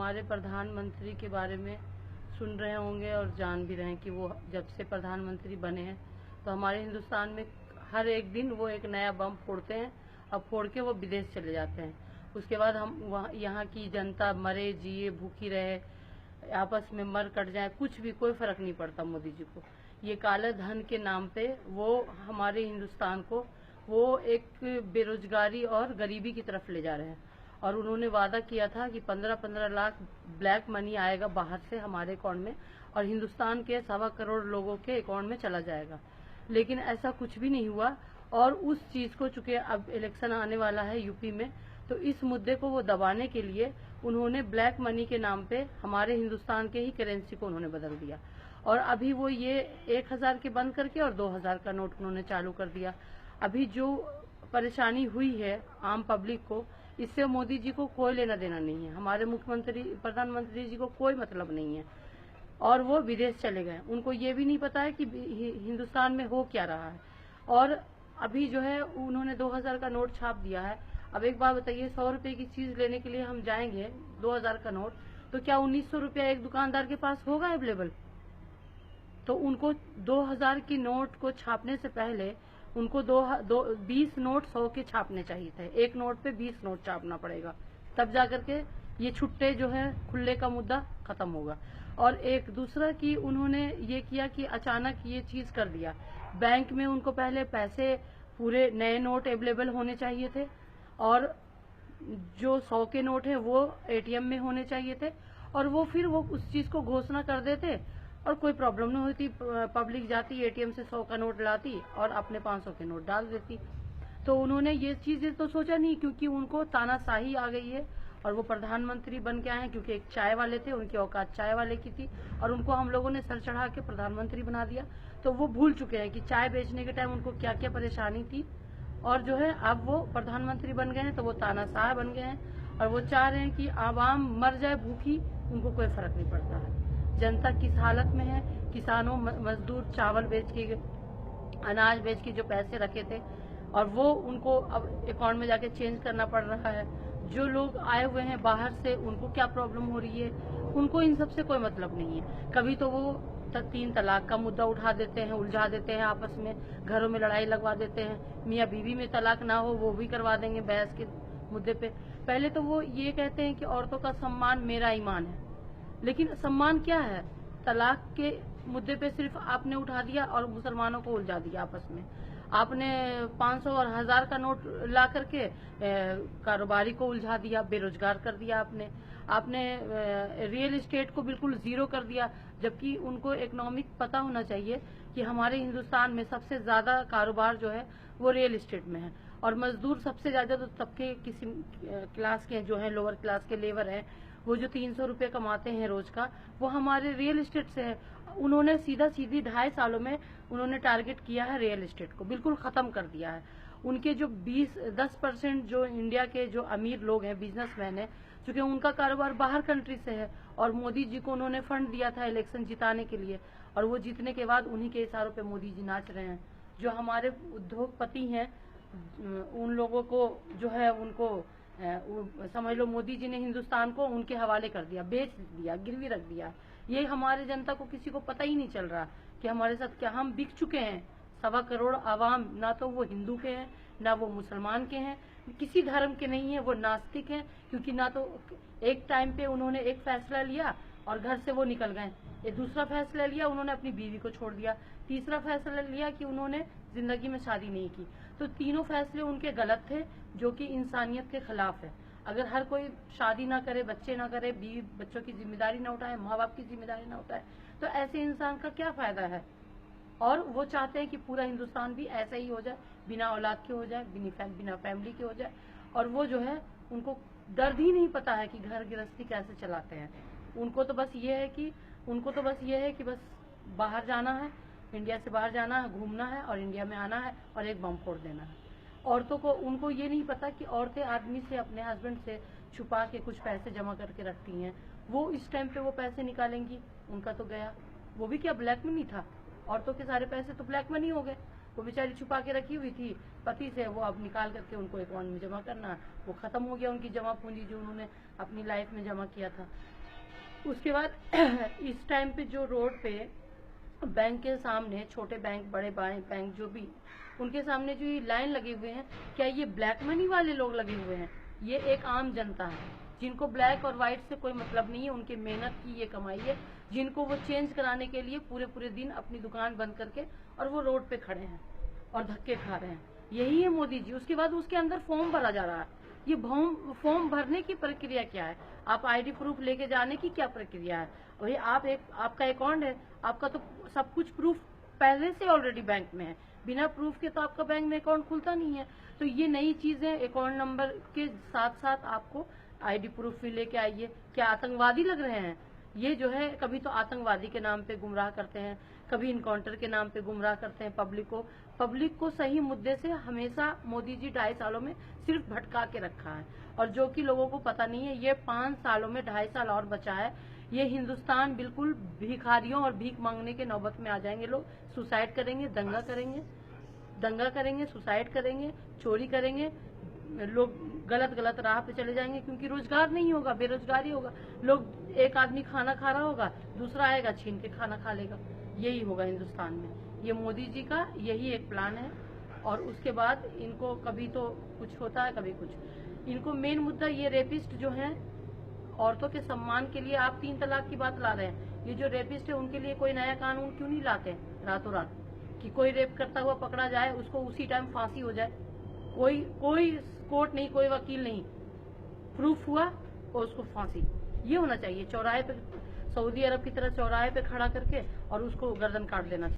हमारे प्रधानमंत्री के बारे में सुन रहे होंगे और जान भी रहे हैं कि वो जब से प्रधानमंत्री बने हैं तो हमारे हिंदुस्तान में हर एक दिन वो एक नया बम फोड़ते हैं और फोड़ के वो विदेश चले जाते हैं। उसके बाद हम वहाँ यहाँ की जनता मरे जिए भूखी रहे आपस में मर कट जाए कुछ भी कोई फर्क नहीं पड़ता मोदी जी को। ये काले धन के नाम पे वो हमारे हिंदुस्तान को वो एक बेरोजगारी और गरीबी की तरफ ले जा रहे हैं। और उन्होंने वादा किया था कि 15-15 लाख ब्लैक मनी आएगा बाहर से हमारे अकाउंट में और हिंदुस्तान के 1.25 करोड़ लोगों के अकाउंट में चला जाएगा, लेकिन ऐसा कुछ भी नहीं हुआ। और उस चीज को चूंकि अब इलेक्शन आने वाला है यूपी में, तो इस मुद्दे को वो दबाने के लिए उन्होंने ब्लैक मनी के नाम पे हमारे हिंदुस्तान के ही करेंसी को उन्होंने बदल दिया। और अभी वो ये 1000 के बंद करके और 2000 का नोट उन्होंने चालू कर दिया। अभी जो परेशानी हुई है आम पब्लिक को, इससे मोदी जी को कोई लेना देना नहीं है, हमारे मुख्यमंत्री प्रधानमंत्री जी को कोई मतलब नहीं है। और वो विदेश चले गए, उनको ये भी नहीं पता है कि हिंदुस्तान में हो क्या रहा है। और अभी जो है उन्होंने 2000 का नोट छाप दिया है। अब एक बात बताइए, 100 रुपए की चीज लेने के लिए हम जाएंगे 2000 का नोट, तो क्या 1900 रुपया एक दुकानदार के पास होगा अवेलेबल? तो उनको 2000 की नोट को छापने से पहले उनको 20 नोट 100 के छापने चाहिए थे। एक नोट पे 20 नोट छापना पड़ेगा, तब जाकर के ये छुट्टे जो है खुले का मुद्दा खत्म होगा। और एक दूसरा कि उन्होंने ये किया कि अचानक ये चीज कर दिया, बैंक में उनको पहले पैसे पूरे नए नोट अवेलेबल होने चाहिए थे और जो 100 के नोट है वो एटीएम में होने चाहिए थे, और वो फिर वो उस चीज को घोषणा कर देते और कोई प्रॉब्लम नहीं होती। पब्लिक जाती एटीएम से 100 का नोट लाती और अपने 500 के नोट डाल देती। तो उन्होंने ये चीजें तो सोचा नहीं, क्योंकि उनको तानाशाही आ गई है और वो प्रधानमंत्री बन के आए हैं, क्योंकि एक चाय वाले थे, उनकी औकात चाय वाले की थी और उनको हम लोगों ने सर चढ़ा के प्रधानमंत्री बना दिया। तो वो भूल चुके हैं कि चाय बेचने के टाइम उनको क्या क्या परेशानी थी। और जो है अब वो प्रधानमंत्री बन गए हैं तो वो तानाशाह बन गए हैं और वो चाह रहे हैं कि आवाम मर जाए भूखी, उनको कोई फर्क नहीं पड़ता है। जनता किस हालत में है, किसानों मजदूर चावल बेच के अनाज बेच के जो पैसे रखे थे और वो उनको अब अकाउंट में जाके चेंज करना पड़ रहा है। जो लोग आए हुए हैं बाहर से उनको क्या प्रॉब्लम हो रही है, उनको इन सब से कोई मतलब नहीं है। कभी तो वो 3 तलाक का मुद्दा उठा देते हैं, उलझा देते हैं, आपस में घरों में लड़ाई लगवा देते हैं। मियाँ बीवी में तलाक ना हो वो भी करवा देंगे बहस के मुद्दे पे। पहले तो वो ये कहते हैं कि औरतों का सम्मान मेरा ईमान है, लेकिन सम्मान क्या है? तलाक के मुद्दे पे सिर्फ आपने उठा दिया और मुसलमानों को उलझा दिया आपस में। आपने 500 और 1000 का नोट ला करके कारोबारी को उलझा दिया, बेरोजगार कर दिया आपने रियल एस्टेट को बिल्कुल जीरो कर दिया, जबकि उनको इकोनॉमिक पता होना चाहिए कि हमारे हिंदुस्तान में सबसे ज्यादा कारोबार जो है वो रियल एस्टेट में है। और मजदूर सबसे ज्यादा तो तबके किसी क्लास के जो है, लोअर क्लास के लेबर हैं, वो जो 300 रुपये कमाते हैं रोज का, वो हमारे रियल एस्टेट से है। उन्होंने सीधा सीधी 2.5 सालों में उन्होंने टारगेट किया है रियल एस्टेट को, बिल्कुल खत्म कर दिया है। उनके जो 10% जो इंडिया के जो अमीर लोग हैं, बिजनेसमैन हैं, चूंकि उनका कारोबार बाहर कंट्री से है और मोदी जी को उन्होंने फंड दिया था इलेक्शन जिताने के लिए, और वो जीतने के बाद उन्हीं के इशारों पे मोदी जी नाच रहे हैं। जो हमारे उद्योगपति हैं उन लोगों को जो है उनको समझ लो मोदी जी ने हिंदुस्तान को उनके हवाले कर दिया, बेच दिया, गिरवी रख दिया। ये हमारे जनता को किसी को पता ही नहीं चल रहा कि हमारे साथ क्या, हम बिक चुके हैं। 1.25 करोड़ आवाम, ना तो वो हिंदू के हैं ना वो मुसलमान के हैं, किसी धर्म के नहीं है, वो नास्तिक हैं। क्योंकि ना तो एक टाइम पे उन्होंने एक फैसला लिया और घर से वो निकल गए, एक दूसरा फैसला लिया उन्होंने अपनी बीवी को छोड़ दिया, तीसरा फैसला लिया कि उन्होंने जिंदगी में शादी नहीं की। तो तीनों फैसले उनके गलत थे, जो कि इंसानियत के खिलाफ है। अगर हर कोई शादी ना करे, बच्चे ना करे, बीवी बच्चों की जिम्मेदारी ना उठाए, माँ बाप की जिम्मेदारी ना उठाए, तो ऐसे इंसान का क्या फायदा है? और वो चाहते हैं कि पूरा हिंदुस्तान भी ऐसा ही हो जाए, बिना औलाद के हो जाए, बिना फैमिली के हो जाए। और वो जो है उनको दर्द ही नहीं पता है कि घर गृहस्थी कैसे चलाते हैं। उनको तो बस ये है कि बस बाहर जाना है, इंडिया से बाहर जाना है, घूमना है और इंडिया में आना है और एक बम फोड़ देना है। औरतों को, उनको ये नहीं पता कि औरतें आदमी से, अपने हस्बैंड से छुपा के कुछ पैसे जमा करके रखती हैं, वो इस टाइम पे वो पैसे निकालेंगी, उनका तो गया। वो भी क्या ब्लैक मनी था? औरतों के सारे पैसे तो ब्लैक मनी हो गए। वो बेचारी छुपा के रखी हुई थी पति से, वो अब निकाल करके उनको अकाउंट में जमा करना, वो खत्म हो गया उनकी जमा पूंजी जो उन्होंने अपनी लाइफ में जमा किया था। उसके बाद इस टाइम पे जो रोड पे बैंक के सामने छोटे बैंक बड़े बैंक जो भी, उनके सामने जो ये लाइन लगे हुए हैं, क्या ये ब्लैक मनी वाले लोग लगे हुए हैं? ये एक आम जनता है जिनको ब्लैक और व्हाइट से कोई मतलब नहीं है, उनके मेहनत की ये कमाई है, जिनको वो चेंज कराने के लिए पूरे पूरे दिन अपनी दुकान बंद करके और वो रोड पे खड़े हैं और धक्के खा रहे हैं। यही है मोदी जी। उसके बाद उसके अंदर फॉर्म भरा जा रहा है। ये फॉर्म भरने की प्रक्रिया क्या है? आप आईडी प्रूफ लेके जाने की क्या प्रक्रिया है? वही आपका अकाउंट है, आपका तो सब कुछ प्रूफ पहले से ऑलरेडी बैंक में है, बिना प्रूफ के तो आपका बैंक में अकाउंट खुलता नहीं है। तो ये नई चीजें, अकाउंट नंबर के साथ साथ आपको आईडी प्रूफ भी लेके आइए। क्या आतंकवादी लग रहे हैं? ये जो है कभी तो आतंकवादी के नाम पे गुमराह करते हैं, कभी इनकाउंटर के नाम पे गुमराह करते हैं पब्लिक को सही मुद्दे से हमेशा मोदी जी 2.5 सालों में सिर्फ भटका के रखा है, और जो कि लोगों को पता नहीं है। ये 5 सालों में 2.5 साल और बचा है। ये हिंदुस्तान बिल्कुल भिखारियों और भीख मांगने के नौबत में आ जाएंगे। लोग सुसाइड करेंगे, दंगा करेंगे, सुसाइड करेंगे, चोरी करेंगे, लोग गलत राह पे चले जाएंगे, क्योंकि रोजगार नहीं होगा, बेरोजगारी होगा। लोग, एक आदमी खाना खा रहा होगा, दूसरा आएगा छीन के खाना खा लेगा। यही होगा हिंदुस्तान में। ये मोदी जी का यही एक प्लान है। और उसके बाद इनको कभी तो कुछ होता है, कभी कुछ। इनको मेन मुद्दा ये रेपिस्ट जो हैं, औरतों के सम्मान के लिए आप 3 तलाक की बात ला रहे हैं। ये जो रेपिस्ट है उनके लिए कोई नया कानून क्यों नहीं लाते रातों रात, कि कोई रेप करता हुआ पकड़ा जाए, उसको उसी टाइम फांसी हो जाए। कोई कोर्ट नहीं, कोई वकील नहीं, प्रूफ हुआ और उसको फांसी। ये होना चाहिए चौराहे पे, सऊदी अरब की तरह चौराहे पे खड़ा करके और उसको गर्दन काट देना चाहिए।